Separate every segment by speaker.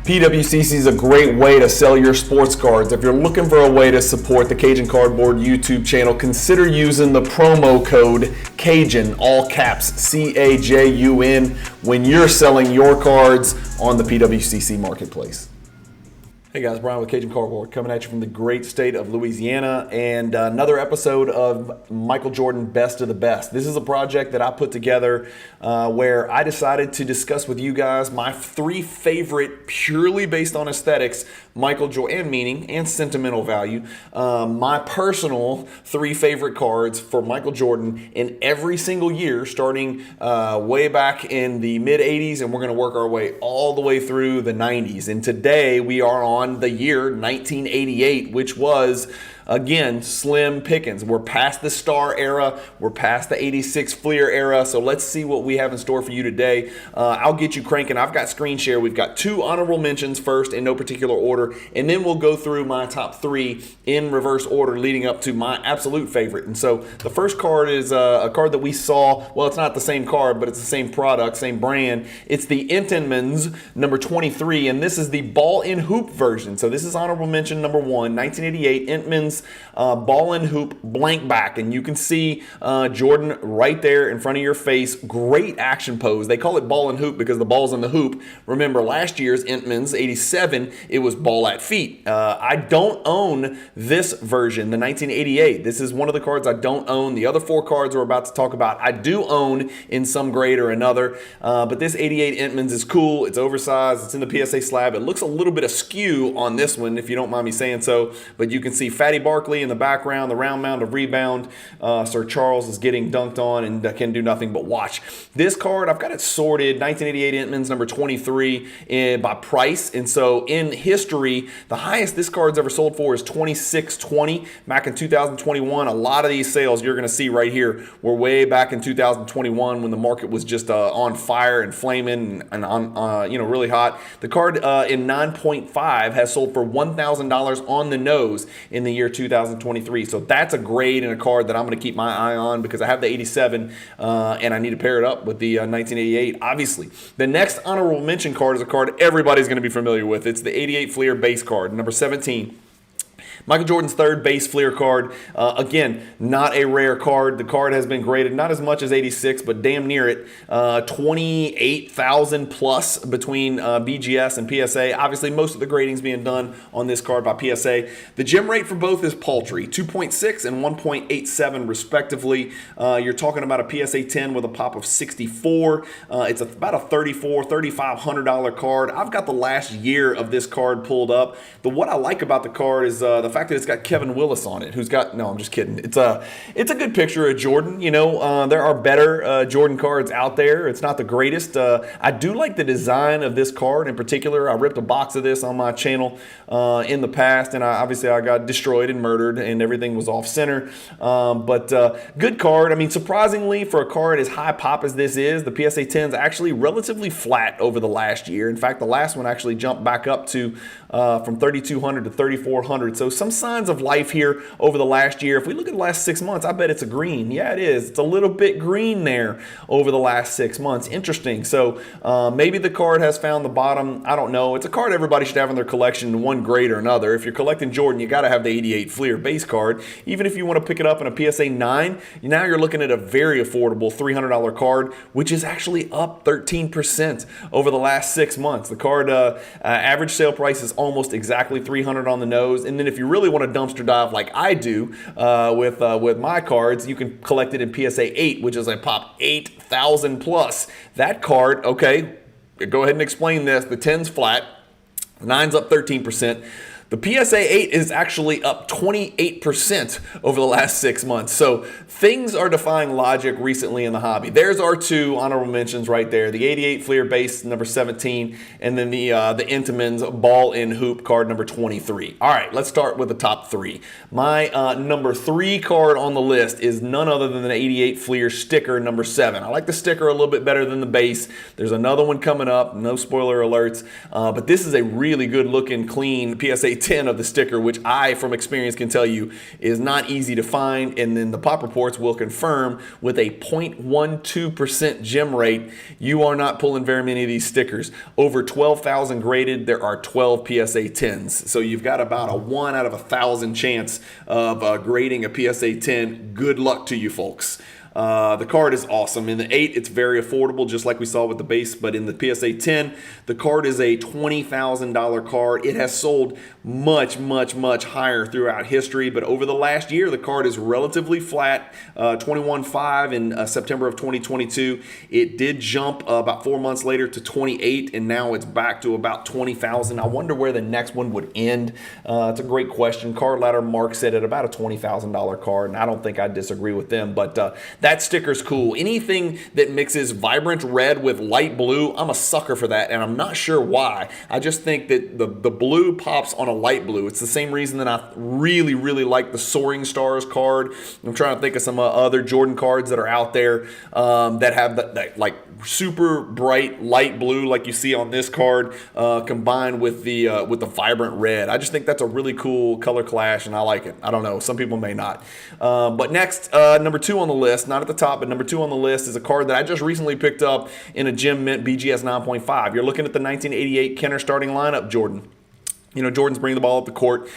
Speaker 1: PWCC is a great way to sell your sports cards. If you're looking for a way to support the Cajun Cardboard YouTube channel, consider using the promo code Cajun, all caps, C-A-J-U-N, when you're selling your cards on the PWCC marketplace. Hey guys, Brian with Cajun Cardboard coming at you from the great state of Louisiana, and another episode of Michael Jordan Best of the Best. This is a project that I put together where I decided to discuss with you guys my three favorite, purely based on aesthetics, Michael Jordan, and meaning and sentimental value, my personal three favorite cards for Michael Jordan in every single year, starting way back in the mid 80s, and we're going to work our way all the way through the 90s. And today we are on the year 1988, which was, again, slim pickings. We're past the star era. We're past the 86 Fleer era. So let's see what we have in store for you today. I'll get you cranking. I've got screen share. We've got two honorable mentions first in no particular order. And then we'll go through my top three in reverse order leading up to my absolute favorite. And so the first card is a card that we saw. Well, it's not the same card, but it's the same product, same brand. It's the Entman's number 23. And this is the ball in hoop version. So this is honorable mention number one, 1988 Entman's ball and hoop blank back, and you can see Jordan right there in front of your face. Great action pose. They call it ball and hoop because the ball's in the hoop. Remember last year's Entman's 87, it was ball at feet. I don't own this version, the 1988. This is one of the cards I don't own. The other four cards we're about to talk about I do own in some grade or another, but this 88 Entman's is cool. It's oversized. It's in the PSA slab. It looks a little bit askew on this one, if you don't mind me saying so, but you can see Fatty Barkley in the background, the round mound of rebound. Sir Charles is getting dunked on and can do nothing but watch. This card, I've got it sorted, 1988 Entman's number 23 by price, and so in history, the highest this card's ever sold for is $26.20 back in 2021. A lot of these sales you're going to see right here were way back in 2021 when the market was just on fire and flaming and on really hot. The card in 9.5 has sold for $1,000 on the nose in the year 2023. So that's a grade and a card that I'm going to keep my eye on because I have the 87 and I need to pair it up with the 1988. Obviously, the next honorable mention card is a card everybody's going to be familiar with. It's the 88 Fleer base card, number 17. Michael Jordan's third base Fleer card. Again, not a rare card. The card has been graded not as much as 86, but damn near it. 28,000 plus between BGS and PSA. Obviously, most of the grading's being done on this card by PSA. The gem rate for both is paltry, 2.6 and 1.87 respectively. You're talking about a PSA 10 with a pop of 64. It's about a $3,500 card. I've got the last year of this card pulled up. What I like about the card is the fact that it's got Kevin Willis on it, who's got, no, I'm just kidding. It's a good picture of Jordan. You know, there are better Jordan cards out there. It's not the greatest. I do like the design of this card in particular. I ripped a box of this on my channel in the past, and obviously I got destroyed and murdered, and everything was off center. But good card. I mean, surprisingly, for a card as high pop as this is, the PSA 10 is actually relatively flat over the last year. In fact, the last one actually jumped back up to from 3,200 to 3,400. So some signs of life here over the last year. If we look at the last 6 months, I bet it's a green. Yeah, it is. It's a little bit green there over the last 6 months. Interesting. So maybe the card has found the bottom. I don't know. It's a card everybody should have in their collection in one grade or another. If you're collecting Jordan, you got to have the 88 Fleer base card. Even if you want to pick it up in a PSA 9, now you're looking at a very affordable $300 card, which is actually up 13% over the last 6 months. The card average sale price is almost exactly $300 on the nose. And then if you really want to dumpster dive like I do with my cards, you can collect it in PSA 8, which is a pop 8,000 plus. That card, okay, go ahead and explain this. The 10's flat, 9's up 13%. The PSA 8 is actually up 28% over the last 6 months. So things are defying logic recently in the hobby. There's our two honorable mentions right there. The 88 Fleer base, number 17, and then the Entman's ball in hoop card, number 23. All right, let's start with the top three. My number 3 card on the list is none other than the 88 Fleer sticker, number 7. I like the sticker a little bit better than the base. There's another one coming up, no spoiler alerts, but this is a really good looking, clean PSA 10 of the sticker, which I, from experience, can tell you is not easy to find. And then the pop reports will confirm with a 0.12% gem rate, you are not pulling very many of these stickers. Over 12,000 graded, there are 12 PSA 10s. So you've got about a 1 out of 1,000 chance of grading a PSA 10. Good luck to you folks. The card is awesome. In the 8, it's very affordable, just like we saw with the base, but in the PSA 10, the card is a $20,000 card. It has sold much higher throughout history, but over the last year, the card is relatively flat, 21.5 in September of 2022. It did jump about 4 months later to 28, and now it's back to about 20,000. I wonder where the next one would end. It's a great question. Card Ladder marks it at about a $20,000 card, and I don't think I'd disagree with them, but that sticker's cool. Anything that mixes vibrant red with light blue, I'm a sucker for that, and I'm not sure why. I just think that the blue pops on a light blue. It's the same reason that I really like the Soaring Stars card. I'm trying to think of some other Jordan cards that are out there that have that like super bright light blue like you see on this card combined with the vibrant red. I just think that's a really cool color clash, and I like it. I don't know. Some people may not. But next, number 2 on the list, not at the top, but number 2 on the list is a card that I just recently picked up in a Gem Mint BGS 9.5. You're looking at the 1988 Kenner starting lineup, Jordan. You know, Jordan's bringing the ball up the court.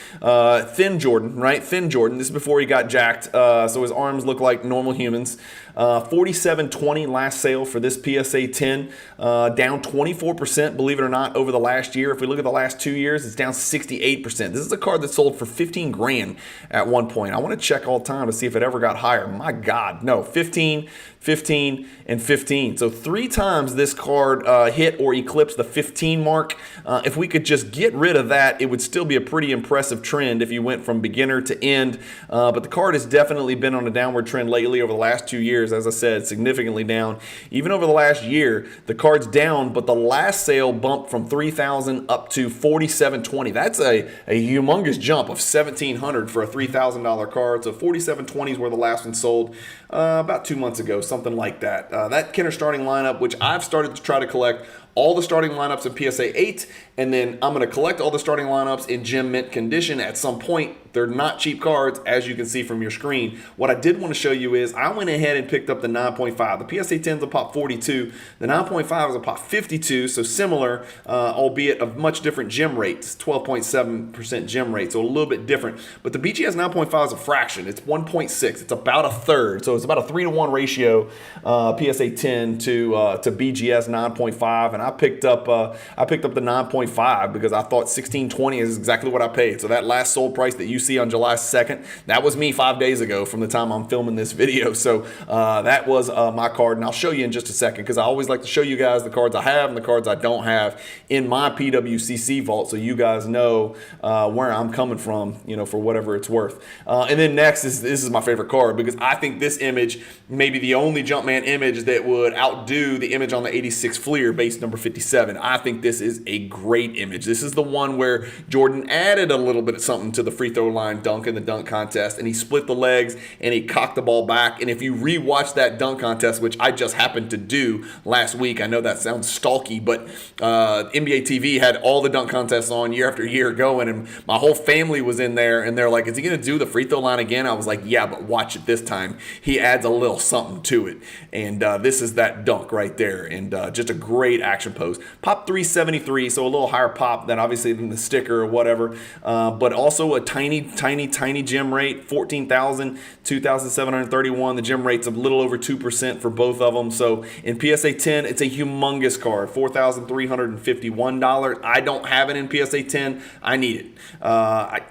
Speaker 1: Thin Jordan, right? Thin Jordan. This is before he got jacked, so his arms look like normal humans. 47.20 last sale for this PSA 10, down 24%, believe it or not, over the last year. If we look at the last 2 years, it's down 68%. This is a card that sold for 15 grand at one point. I want to check all the time to see if it ever got higher. My God, no, 15, 15, and 15. So 3 times this card hit or eclipsed the 15 mark. If we could just get rid of that, it would still be a pretty impressive trend if you went from beginner to end. But the card has definitely been on a downward trend lately over the last 2 years. As I said, significantly down. Even over the last year, the card's down, but the last sale bumped from 3,000 up to 47.20. That's a humongous jump of 1,700 for a $3,000 card. So 47.20 is where the last one sold about 2 months ago, something like that. That Kenner starting lineup, which I've started to try to collect all the starting lineups in PSA 8, and then I'm going to collect all the starting lineups in Gem Mint condition at some point. They're not cheap cards, as you can see from your screen. What I did want to show you is I went ahead and picked up the 9.5. The PSA 10 is a pop 42. The 9.5 is a pop 52, so similar, albeit a much different gem rate. It's 12.7% gem rate, so a little bit different. But the BGS 9.5 is a fraction. It's 1.6. It's about a third, so it's about a 3-to-1 ratio, PSA 10 to BGS 9.5, and I picked up the 9.5 because I thought 16.20 is exactly what I paid. So that last sold price that you see on July 2nd, that was me 5 days ago from the time I'm filming this video. So that was my card, and I'll show you in just a second because I always like to show you guys the cards I have and the cards I don't have in my PWCC vault, so you guys know where I'm coming from, you know, for whatever it's worth. And then next this is my favorite card because I think this image may be the only Jumpman image that would outdo the image on the 86 Fleer base number 57. I think this is a great image. This is the one where Jordan added a little bit of something to the free throw line dunk in the dunk contest, and he split the legs and he cocked the ball back. And if you rewatch that dunk contest, which I just happened to do last week, I know that sounds stalky, but NBA TV had all the dunk contests on year after year going, and my whole family was in there, and they're like, is he going to do the free throw line again? I was like, yeah, but watch it this time. He adds a little something to it, and this is that dunk right there, and just a great action pose. Pop 373, so a little higher pop than obviously than the sticker or whatever, but also a tiny gem rate, 14,000, 2,731. The gem rate's a little over 2% for both of them. So in PSA 10, it's a humongous card, $4,351. I don't have it in PSA 10. I need it.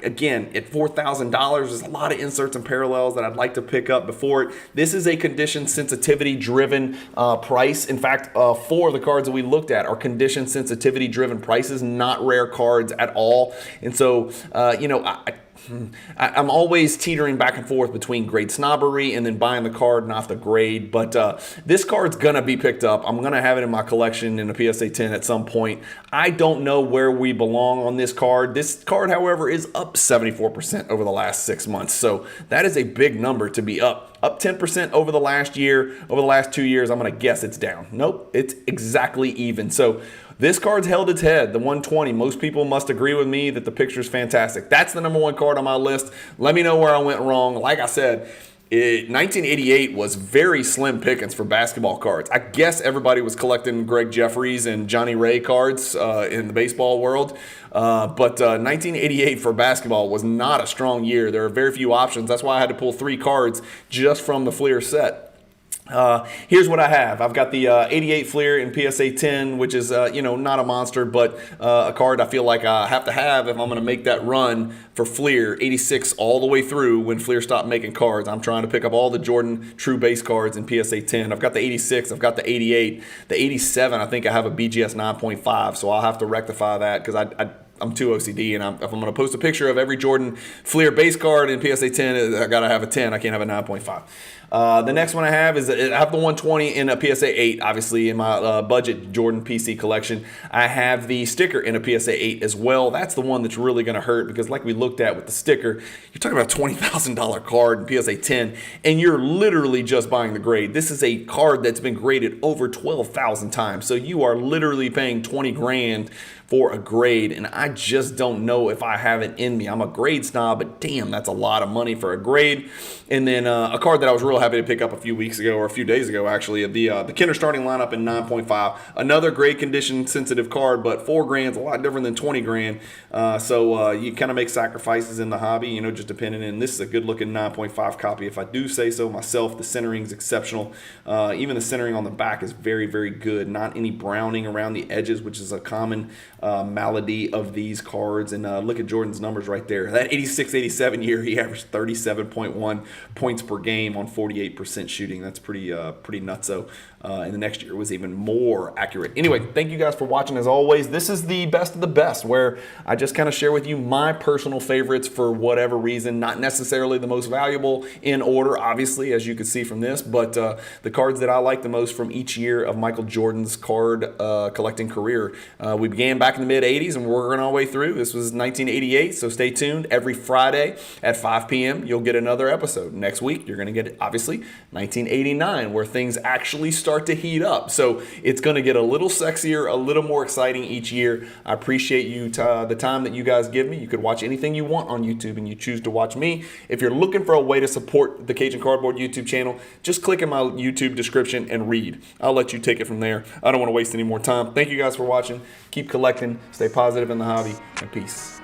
Speaker 1: Again, at $4,000, there's a lot of inserts and parallels that I'd like to pick up before it. This is a condition sensitivity driven price. In fact, 4 of the cards that we looked at are condition sensitivity driven prices, not rare cards at all. And so, you know, I'm always teetering back and forth between grade snobbery and then buying the card and off the grade, but this card's gonna be picked up. I'm gonna have it in my collection in a PSA 10 at some point. I don't know where we belong on this card. This card, however, is up 74% over the last 6 months, so that is a big number to be up Up 10% over the last year. Over the last 2 years, I'm going to guess it's down. Nope, it's exactly even. So this card's held its head, the 120. Most people must agree with me that the picture's fantastic. That's the number one card on my list. Let me know where I went wrong. Like I said, 1988 was very slim pickings for basketball cards. I guess everybody was collecting Greg Jeffries and Johnny Ray cards in the baseball world. But 1988 for basketball was not a strong year. There are very few options. That's why I had to pull 3 cards just from the Fleer set. Here's what I have. I've got the 88 Fleer in PSA 10, which is, not a monster, but a card I feel like I have to have if I'm going to make that run for Fleer. 86 all the way through when Fleer stopped making cards. I'm trying to pick up all the Jordan True Base cards in PSA 10. I've got the 86. I've got the 88. The 87, I think I have a BGS 9.5, so I'll have to rectify that because I'm too OCD, and if I'm going to post a picture of every Jordan Fleer base card in PSA 10, I got to have a 10. I can't have a 9.5. The next one I have is I have the 120 in a PSA 8, obviously, in my budget Jordan PC collection. I have the sticker in a PSA 8 as well. That's the one that's really going to hurt because like we looked at with the sticker, you're talking about a $20,000 card in PSA 10, and you're literally just buying the grade. This is a card that's been graded over 12,000 times, so you are literally paying 20 grand for a grade, and I just don't know if I have it in me. I'm a grade snob, but damn, that's a lot of money for a grade. And then a card that I was real happy to pick up a few weeks ago, or a few days ago actually, the Kinder starting lineup in 9.5. Another grade condition sensitive card, but 4 grand's a lot different than 20 grand. So you kind of make sacrifices in the hobby, just depending. And this is a good looking 9.5 copy, if I do say so myself. The centering is exceptional. Even the centering on the back is very, very good. Not any browning around the edges, which is a common malady of these cards. And look at Jordan's numbers right there. That 86-87 year, he averaged 37.1 points per game on 48% shooting. That's pretty nutso. And the next year was even more accurate. Anyway, thank you guys for watching as always. This is the best of the best, where I just kind of share with you my personal favorites for whatever reason, not necessarily the most valuable in order, obviously, as you can see from this, but the cards that I like the most from each year of Michael Jordan's card collecting career. We began back in the mid-'80s and we're working our way through. This was 1988, so stay tuned. Every Friday at 5 p.m. you'll get another episode. Next week, you're going to get, obviously, 1989, where things actually start to heat up. So it's going to get a little sexier, a little more exciting each year. I appreciate you the time that you guys give me. You could watch anything you want on YouTube, and you choose to watch me. If you're looking for a way to support the Cajun Cardboard YouTube channel, just click in my YouTube description and read. I'll let you take it from there. I don't want to waste any more time. Thank you guys for watching. Keep collecting. Stay positive in the hobby, and peace.